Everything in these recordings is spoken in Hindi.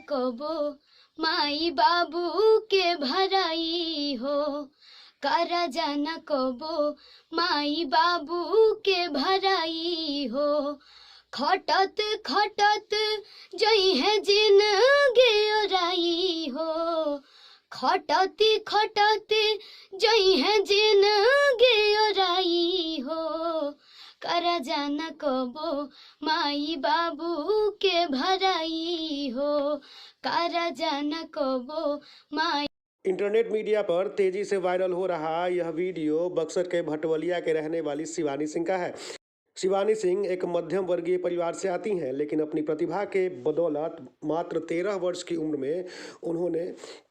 कबो माई बाबू के भराई हो, करजा न कबो माई बाबू के भराई हो। खटत खटत जई है जिंदगी ओराई हो, खटती खटती जई है जिंदगी ओराई हो, करजा न कबो माई बाबू के भराई हो, करजा न कबो माई। इंटरनेट मीडिया पर तेजी से वायरल हो रहा यह वीडियो बक्सर के भटवलिया के रहने वाली शिवानी सिंह का है। शिवानी सिंह एक मध्यम वर्गीय परिवार से आती हैं, लेकिन अपनी प्रतिभा के बदौलत मात्र 13 वर्ष की उम्र में उन्होंने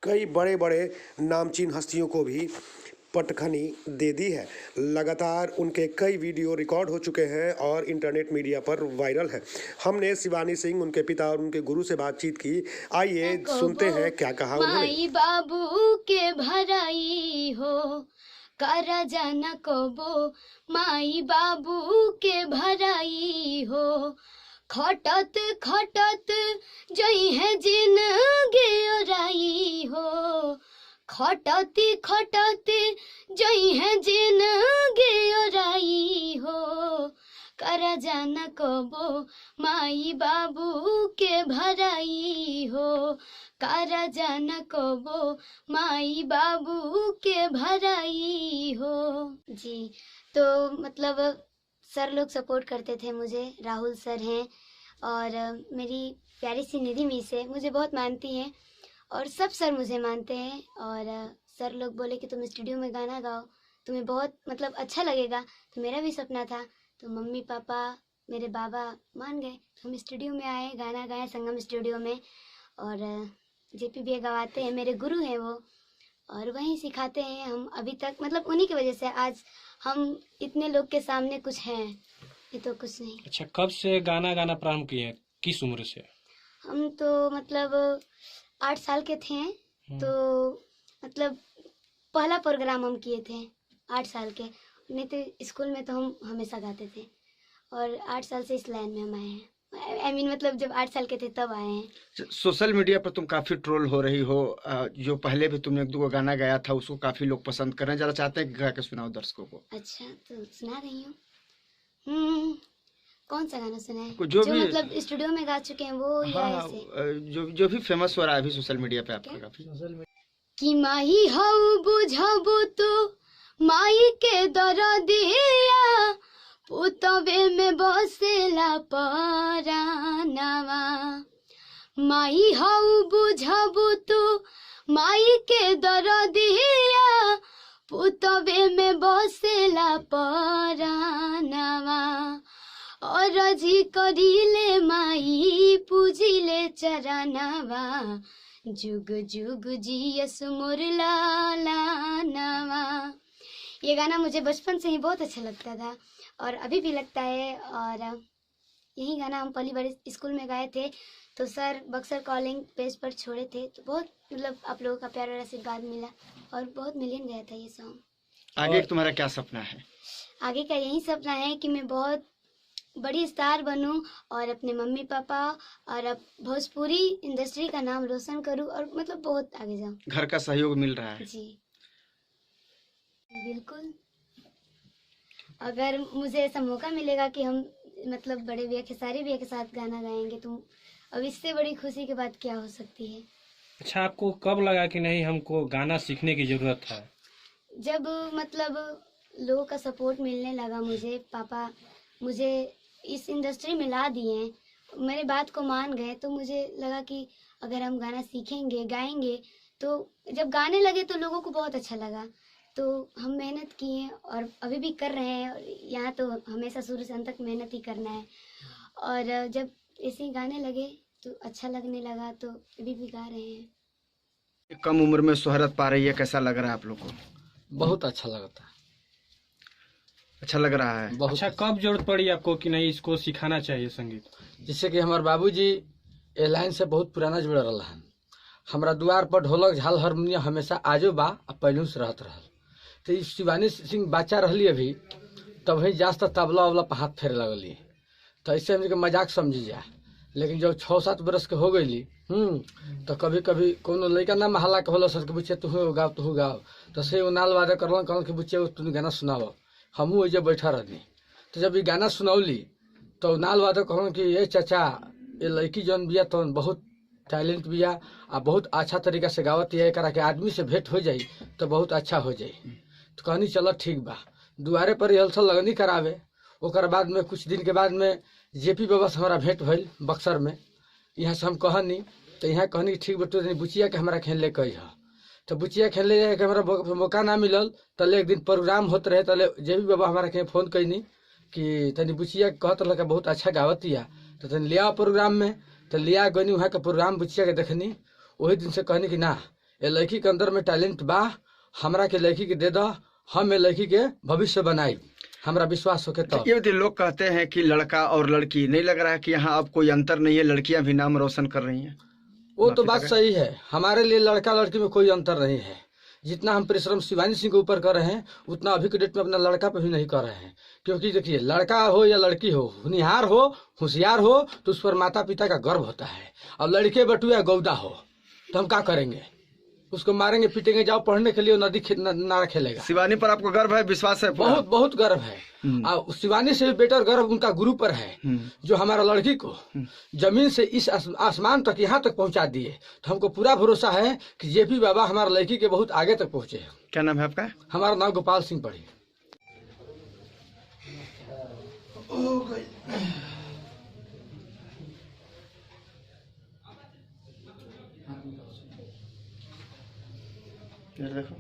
कई बड़े बड़े नामचीन हस्तियों को भी पटखनी दे दी है। लगातार उनके कई वीडियो रिकॉर्ड हो चुके हैं और इंटरनेट मीडिया पर वायरल है। हमने शिवानी सिंह, उनके पिता और उनके गुरु से बातचीत की। आइए सुनते हैं क्या कहा उन्होंने। माई बाबू के भराई हो, करजा न कबो माई बाबू के भराई हो। खटत खटत जई है जिंदगी ओराई हो, खटती खटती जई है जिंदगी ओराई हो, करजा न कबो माई बाबू के भराई हो, करजा न कबो माई बाबू के भराई हो। जी, तो मतलब सर लोग सपोर्ट करते थे मुझे। राहुल सर हैं और मेरी प्यारी सी निधि मिस है, मुझे बहुत मानती हैं और सब सर मुझे मानते हैं। और सर लोग बोले कि तुम स्टूडियो में गाना गाओ, तुम्हें बहुत मतलब अच्छा लगेगा। तो मेरा भी सपना था, तो मम्मी पापा मेरे बाबा मान गए। तो हम स्टूडियो में आए, गाना गाए संगम स्टूडियो में। और जेपी भी गवाते हैं, मेरे गुरु हैं वो, और वहीं सिखाते हैं हम अभी तक। मतलब उन्हीं की वजह से आज हम इतने लोग के सामने कुछ हैं, ये तो कुछ नहीं। अच्छा, कब से गाना गाना प्रारंभ किए, किस उम्र से? हम तो मतलब 8 साल के थे, तो मतलब पहला प्रोग्राम हम किए थे 8 साल के। नहीं तो स्कूल में तो हम हमेशा गाते थे, और 8 साल से इस लाइन में हम आए हैं। I mean, मतलब जब 8 साल के थे तब आए हैं। सोशल मीडिया पर तुम काफी ट्रोल हो रही हो। जो पहले भी तुमने 1-2 गाना गाया था उसको काफी लोग पसंद कर रहे हैं, जरा चाहते हैं कि गा के सुनाओ दर्शकों को। अच्छा, तो सुना रही हूँ। कौन सा गाना सुना है? जो भी मतलब स्टूडियो में गा चुके हैं वो, या ऐसे? जो भी फेमस हो रहा है अभी सोशल मीडिया पे आपका काफी। कि माही हऊ बुझबू तू माई के दरदिया, पुतबे में बसेला परानवा। माई हऊ बुझबू तू माई के दरदिया, पुतबे में बसेला परानवा। और जी करिले माई पूजिले चरणवा, जुग जुग जियस मोर लालानवा। ये गाना मुझे बचपन से ही बहुत अच्छा लगता था और अभी भी लगता है। और यही गाना हम पहली बार स्कूल में गाए थे, तो सर बक्सर कॉलिंग पेज पर छोड़े थे, तो बहुत मतलब आप लोगों का प्यार और आशीर्वाद मिला और बहुत मिलियन गया था ये सॉन्ग। आगे तुम्हारा क्या सपना है? आगे का यही सपना है कि मैं बहुत बड़ी स्टार बनूं और अपने मम्मी पापा और अब भोजपुरी इंडस्ट्री का नाम रोशन करूं और मतलब बहुत आगे जाऊं। घर का सहयोग मिल रहा है? जी बिल्कुल। अगर मुझे ऐसा मौका मिलेगा कि हम मतलब बड़े भैया खेसारी भैया के साथ गाना गाएंगे, तो अब इससे बड़ी खुशी की बात क्या हो सकती है। अच्छा, आपको कब लगा कि नहीं हमको गाना सीखने की जरूरत है? जब मतलब लोगों का सपोर्ट मिलने लगा मुझे, पापा मुझे इस इंडस्ट्री में ला दिए, मेरे बात को मान गए, तो मुझे लगा कि अगर हम गाना सीखेंगे गाएंगे, तो जब गाने लगे तो लोगों को बहुत अच्छा लगा। तो हम मेहनत किए और अभी भी कर रहे हैं। यहाँ तो हमेशा शुरू से अंत तक मेहनत ही करना है। और जब ऐसे ही गाने लगे तो अच्छा लगने लगा, तो अभी भी गा रहे हैं। कम उम्र में शोहरत पा रही है, कैसा लग रहा है आप लोग को? बहुत अच्छा लगता है। अच्छा लग रहा है? अच्छा, कब जरूरत पड़ी आपको कि नहीं इसको सिखाना चाहिए संगीत? जिससे कि हमारे बाबूजी ए लाइन से बहुत पुराना जुड़ल रहा है। हमारा द्वार पर ढोलक झाल हारमोनियम हमेशा आजो बा पहलू से रहत रहा। तो शिवानी सिंह बच्चा रही अभी, तब ही जास्त तबला उबला पर हाथ फेरे लगली, तो ऐसे हमके मजाक समझी जाए। लेकिन जब 6-7 बरस के हो गई तो कभी कभी कोनो लड़का ना महला के होला सर के बुच्चे तू गाओ तो से वो नाल वादक करलन कहलन कि बुच्चे तू गाना सुनाओ। हमहू वही बैठा रहनी तो जब ये गाना सुनौली तो नाल वादक कहलन कि ये चाचा ये लड़की जौन बिया तो बहुत टैलेंट बिया आ बहुत अच्छा तरीका से गावत है, एकरा के आदमी से भेंट हो जाई तो बहुत अच्छा हो जाई। तो कहनी चलो ठीक बा, दुआरे पर रिहर्सल लगनी करावे। ओकर बाद में कुछ दिन के बाद में जेपी बाबा से हमारा भेंट भइल बक्सर में। यहाँ से हम कहनी तो यहाँ कहनी ठीक बटू बुचिया के हमारा खेल ले कही तो बुचिया खेल ले के हमारा मौका ना मिलल। तले एक दिन प्रोग्राम होते रहे तले जेपी बाबा हमारा के फोन कैनी कि तनी बुचिया कहत लगा बहुत अच्छा गावतिया तो तनी लिया प्रोग्राम में। तो लिया गनी वहाँ के प्रोग्राम बुचिया के देखनी। वही दिन से कहनी कि ना ये लड़की के अंदर में टैलेंट बा, हमरा के लड़की के दे दो, हम ये लड़की के भविष्य बनाई, हमरा विश्वास होके। तो ये लोग कहते हैं कि लड़का और लड़की, नहीं लग रहा है कि यहाँ अब कोई अंतर नहीं है, लड़कियां भी नाम रोशन कर रही हैं? वो तो बात सही है, हमारे लिए लड़का लड़की में कोई अंतर नहीं है। जितना हम परिश्रम शिवानी सिंह के ऊपर कर रहे हैं उतना अभी के डेट में अपना लड़का पे भी नहीं कर रहे हैं। क्योंकि देखिए लड़का हो या लड़की हो, होनहार हो होशियार हो तो उस पर माता पिता का गर्व होता है। और लड़के बटू या गौदा हो तो हम क्या करेंगे, उसको मारेंगे पीटेंगे, जाओ पढ़ने के लिए नदी नारा खेलेगा। शिवानी पर आपको गर्व है, विश्वास है? बहुत बहुत गर्व है। और शिवानी से भी बेटर गर्व उनका गुरु पर है जो हमारा लड़की को जमीन से इस आसमान तक यहाँ तक पहुँचा दिए। तो हमको पूरा भरोसा है कि जेपी बाबा हमारा लड़की के बहुत आगे तक पहुँचे। क्या नाम है आपका? हमारा नाम गोपाल सिंह पढ़ी। देखो